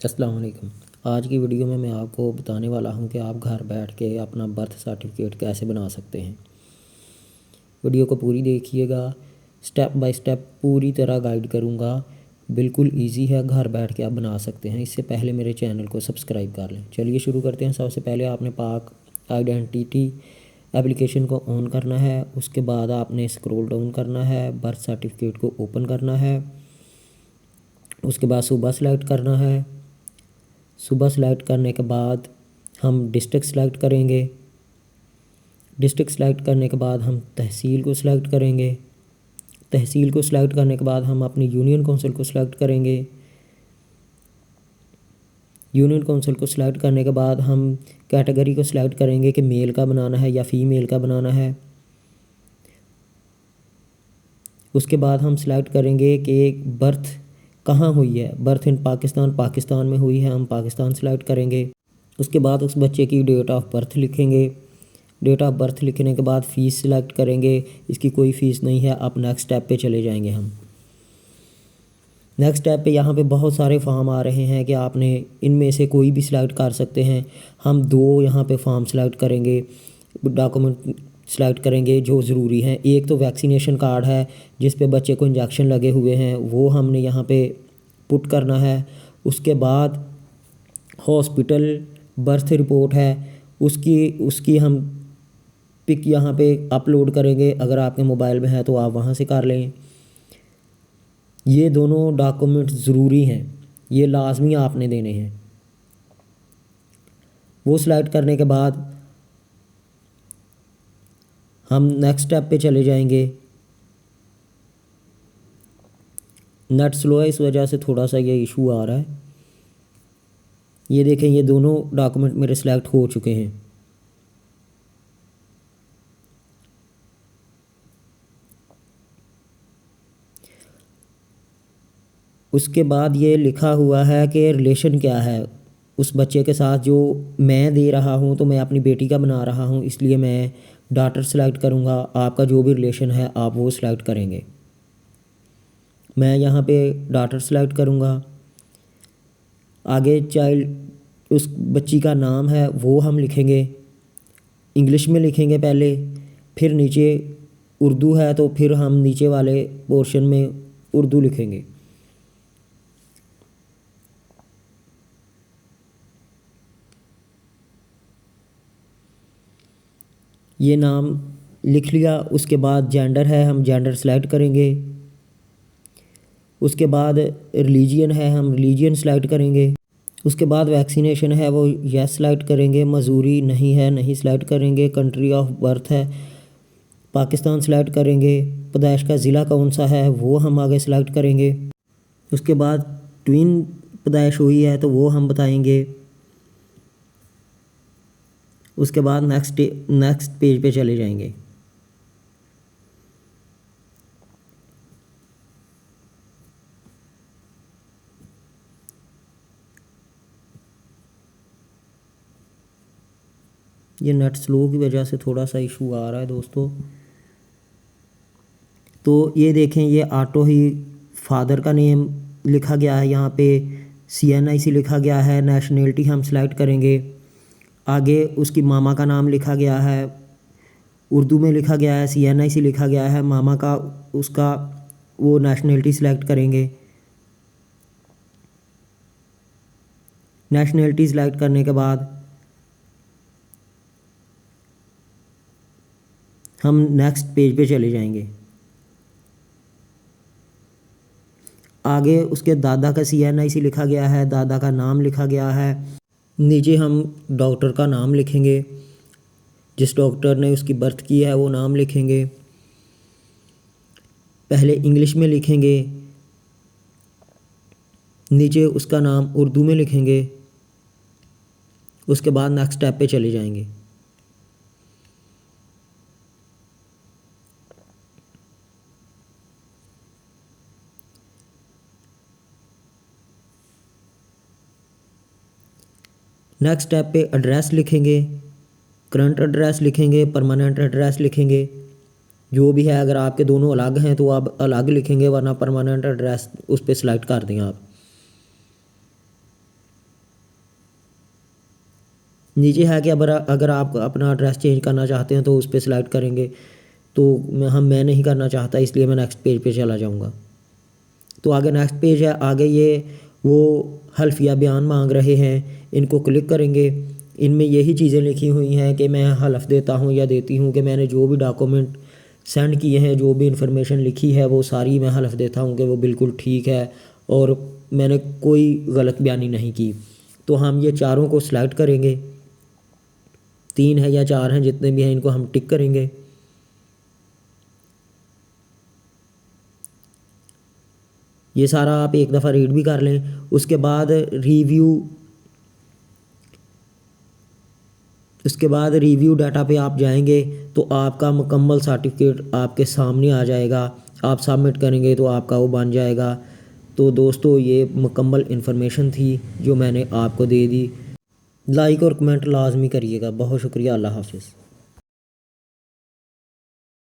अस्सलाम वालेकुम। आज की वीडियो में मैं आपको बताने वाला हूं कि आप घर बैठ के अपना बर्थ सर्टिफिकेट कैसे बना सकते हैं। वीडियो को पूरी देखिएगा, स्टेप बाय स्टेप पूरी तरह गाइड करूंगा। बिल्कुल इजी है, घर बैठ के आप बना सकते हैं। इससे पहले मेरे चैनल को सब्सक्राइब कर लें। चलिए शुरू करते हैं। सबसे पहले आपने पाक आइडेंटिटी एप्लीकेशन को ऑन करना है। उसके बाद आपने स्क्रॉल डाउन करना है, बर्थ सर्टिफिकेट को ओपन करना है। उसके बाद सुबह सेलेक्ट करना है। सुबह सेलेक्ट करने के बाद हम डिस्ट्रिक्ट सेलेक्ट करेंगे। डिस्ट्रिक्ट सेलेक्ट करने के बाद हम तहसील को सिलेक्ट करेंगे। तहसील को सिलेक्ट करने के बाद हम अपनी यूनियन काउंसिल को सिलेक्ट करेंगे। यूनियन काउंसिल को सिलेक्ट करने के बाद हम कैटेगरी को सिलेक्ट करेंगे कि मेल का बनाना है या फीमेल का बनाना है। उसके बाद हम सिलेक्ट करेंगे कि बर्थ कहाँ हुई है। बर्थ इन पाकिस्तान में हुई है, हम पाकिस्तान सेलेक्ट करेंगे। उसके बाद उस बच्चे की डेट ऑफ बर्थ लिखेंगे। डेट ऑफ बर्थ लिखने के बाद फ़ीस सिलेक्ट करेंगे। इसकी कोई फ़ीस नहीं है। अब नेक्स्ट स्टेप पे चले जाएंगे हम। नेक्स्ट स्टेप पे यहाँ पे बहुत सारे फॉर्म आ रहे हैं कि आपने इनमें से कोई भी सिलेक्ट कर सकते हैं। हम दो यहाँ पे फॉर्म सिलेक्ट करेंगे, डॉक्यूमेंट सेलेक्ट करेंगे जो ज़रूरी हैं। एक तो वैक्सीनेशन कार्ड है जिस पे बच्चे को इंजेक्शन लगे हुए हैं, वो हमने यहाँ पे पुट करना है। उसके बाद हॉस्पिटल बर्थ रिपोर्ट है, उसकी हम पिक यहाँ पे अपलोड करेंगे। अगर आपके मोबाइल में है तो आप वहाँ से कर लें। ये दोनों डॉक्यूमेंट ज़रूरी हैं, ये लाजमी आपने देने हैं। वो सिलेक्ट करने के बाद हम नेक्स्ट स्टेप पे चले जाएंगे। नेट स्लो है, इस वजह से थोड़ा सा ये इशू आ रहा है। ये देखें, ये दोनों डॉक्यूमेंट मेरे सिलेक्ट हो चुके हैं। उसके बाद ये लिखा हुआ है कि रिलेशन क्या है उस बच्चे के साथ जो मैं दे रहा हूँ। तो मैं अपनी बेटी का बना रहा हूँ, इसलिए मैं डॉटर सेलेक्ट करूँगा। आपका जो भी रिलेशन है आप वो सिलेक्ट करेंगे। मैं यहाँ पे डॉटर सेलेक्ट करूँगा। आगे चाइल्ड, उस बच्ची का नाम है वो हम लिखेंगे, इंग्लिश में लिखेंगे पहले। फिर नीचे उर्दू है तो फिर हम नीचे वाले पोर्शन में उर्दू लिखेंगे। ये नाम लिख लिया। उसके बाद जेंडर है, हम जेंडर सेलेक्ट करेंगे। उसके बाद रिलीजियन है, हम रिलीजियन सेलेक्ट करेंगे। उसके बाद वैक्सीनेशन है, वो यस सेलेक्ट करेंगे। मजूरी नहीं है, नहीं सेलेक्ट करेंगे। कंट्री ऑफ बर्थ है, पाकिस्तान सेलेक्ट करेंगे। पैदाइश का ज़िला कौन सा है वो हम आगे सेलेक्ट करेंगे। उसके बाद ट्विन पैदाइश हुई है तो वो हम बताएंगे। उसके बाद नेक्स्ट पेज पे चले जाएंगे। ये नेट स्लो की वजह से थोड़ा सा इशू आ रहा है दोस्तों। तो ये देखें, ये ऑटो ही फादर का नेम लिखा गया है, यहाँ पे CNIC लिखा गया है। नेशनलिटी हम सेलेक्ट करेंगे। आगे उसकी मामा का नाम लिखा गया है, उर्दू में लिखा गया है। CNIC लिखा गया है। मामा का उसका वो नेशनलिटी सेलेक्ट करेंगे। नेशनलिटी सेलेक्ट करने के बाद हम नेक्स्ट पेज पे चले जाएंगे। आगे उसके दादा का CNIC लिखा गया है, दादा का नाम लिखा गया है। नीचे हम डॉक्टर का नाम लिखेंगे, जिस डॉक्टर ने उसकी बर्थ की है वो नाम लिखेंगे। पहले इंग्लिश में लिखेंगे, नीचे उसका नाम उर्दू में लिखेंगे। उसके बाद नेक्स्ट स्टेप पे चले जाएंगे। नेक्स्ट स्टेप पे एड्रेस लिखेंगे, करंट एड्रेस लिखेंगे, परमानेंट एड्रेस लिखेंगे। जो भी है, अगर आपके दोनों अलग हैं तो आप अलग लिखेंगे, वरना परमानेंट एड्रेस उस पर सिलेक्ट कर दें आप। नीचे है कि अगर आप अपना एड्रेस चेंज करना चाहते हैं तो उस पर सिलेक्ट करेंगे। तो मैं नहीं करना चाहता, इसलिए मैं नेक्स्ट पेज पे चला जाऊँगा। तो आगे नेक्स्ट पेज है, आगे ये वो हल्फिया बयान मांग रहे हैं, इनको क्लिक करेंगे। इनमें यही चीज़ें लिखी हुई हैं कि मैं हलफ देता हूँ या देती हूँ कि मैंने जो भी डॉक्यूमेंट सेंड किए हैं, जो भी इंफॉर्मेशन लिखी है, वो सारी मैं हलफ देता हूँ कि वो बिल्कुल ठीक है और मैंने कोई गलत बयानी नहीं की। तो हम ये चारों को सिलेक्ट करेंगे, 3 है या 4 हैं, जितने भी हैं इनको हम टिक करेंगे। ये सारा आप एक दफ़ा रीड भी कर लें। उसके बाद रिव्यू डाटा पे आप जाएंगे तो आपका मुकम्मल सर्टिफिकेट आपके सामने आ जाएगा। आप सबमिट करेंगे तो आपका वो बन जाएगा। तो दोस्तों, ये मुकम्मल इन्फॉर्मेशन थी जो मैंने आपको दे दी। लाइक और कमेंट लाजमी करिएगा। बहुत शुक्रिया। अल्लाह हाफिज़।